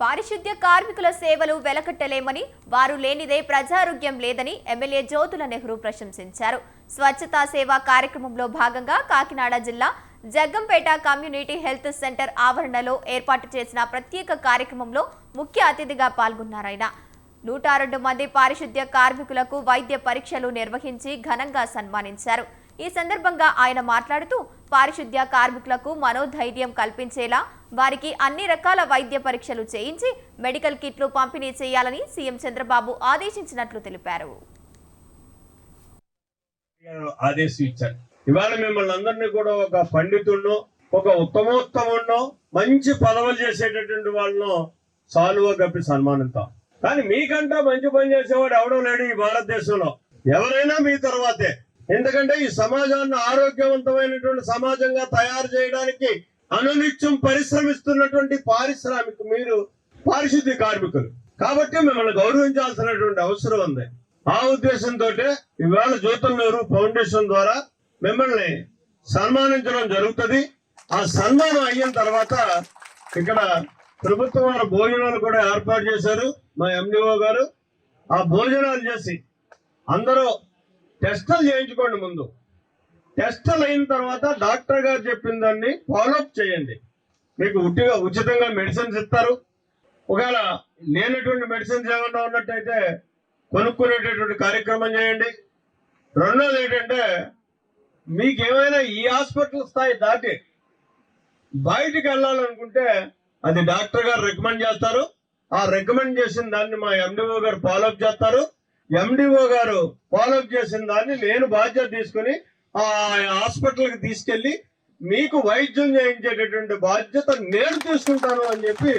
పారిశుద్ధ్య కార్మికుల సేవలు వెలకట్టలేమని, వారు లేనిదే ప్రజారోగ్యం లేదని ఎమ్మెల్యే జ్యోతుల నెహ్రూ ప్రశంసించారు. స్వచ్ఛతా సేవా కార్యక్రమంలో భాగంగా కాకినాడ జిల్లా జగ్గంపేట కమ్యూనిటీ హెల్త్ సెంటర్ ఆవరణలో ఏర్పాటు చేసిన ప్రత్యేక కార్యక్రమంలో ముఖ్య అతిథిగా పాల్గొన్నారాయన. 102 మంది పారిశుద్ధ్య కార్మికులకు వైద్య పరీక్షలు నిర్వహించి ఘనంగా సన్మానించారు. ఈ సందర్భంగా ఆయన మాట్లాడుతూ పారిశుద్ధ్య కార్మికులకు మనోధైర్యం కల్పించేలా వారికి అన్ని రకాల వైద్య పరీక్షలు చేయించి మెడికల్ కిట్లు పంపిణీ చేయాలని సీఎం చంద్రబాబు ఆదేశించినట్లు తెలిపారు. ఇవాళ మిమ్మల్ని అందరినీ కూడా ఒక పండితుడినో, ఒక ఉత్తమోత్తముడినో, మంచి పదవులు చేసేటటువంటి వాళ్ళను సాలువా కప్పి సన్మానిస్తాం. కానీ మీకంటా మంచి పని చేసేవాడు ఎవడో లేడు ఈ భారతదేశంలో. ఎవరైనా మీ తర్వాతే. ఎందుకంటే ఈ సమాజాన్ని ఆరోగ్యవంతమైనటువంటి సమాజంగా తయారు చేయడానికి అనునిత్యం పరిశ్రమిస్తున్నటువంటి మీరు పారిశుద్ధ్య కార్మికులు కాబట్టి మిమ్మల్ని గౌరవించాల్సినటువంటి అవసరం ఉంది. ఆ ఉద్దేశంతో ఇవాళ జ్యోతుల నెహ్రూ ఫౌండేషన్ ద్వారా మిమ్మల్ని సన్మానించడం జరుగుతుంది. ఆ సన్మానం అయిన తర్వాత ఇక్కడ ప్రభుత్వం వారు భోజనాలు కూడా ఏర్పాటు చేశారు. మా ఎండిఓ గారు ఆ భోజనాలు చేసి అందరూ టెస్టులు చేయించుకోండి. ముందు టెస్టులు అయిన తర్వాత డాక్టర్ గారు చెప్పిన దాన్ని ఫాలోఅప్ చేయండి. మీకు ఉచితంగా మెడిసిన్స్ ఇస్తారు. ఒకవేళ లేనటువంటి మెడిసిన్స్ ఏమన్నా ఉన్నట్టయితే కొనుక్కునేటటువంటి కార్యక్రమం చేయండి. రెండోది ఏంటంటే మీకు ఏమైనా ఈ హాస్పిటల్ స్థాయి దాటి బయటికి వెళ్ళాలనుకుంటే అది డాక్టర్ గారు రికమెండ్ చేస్తారు. ఆ రికమెండ్ చేసిన దాన్ని మా ఎండిఓ గారు ఫాలోఅప్ చేస్తారు. ఎండిఓ గారు ఫాలోఅప్ చేసిన దాన్ని నేను బాధ్యత తీసుకుని ఆ హాస్పిటల్కి తీసుకెళ్లి మీకు వైద్యం చేయించేటటువంటి బాధ్యత నేను తీసుకుంటాను అని చెప్పి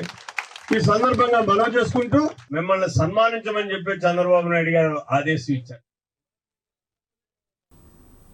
ఈ సందర్భంగా మనవి చేసుకుంటూ మిమ్మల్ని సన్మానించమని చెప్పి చంద్రబాబు నాయుడు గారు ఆదేశం ఇచ్చారు.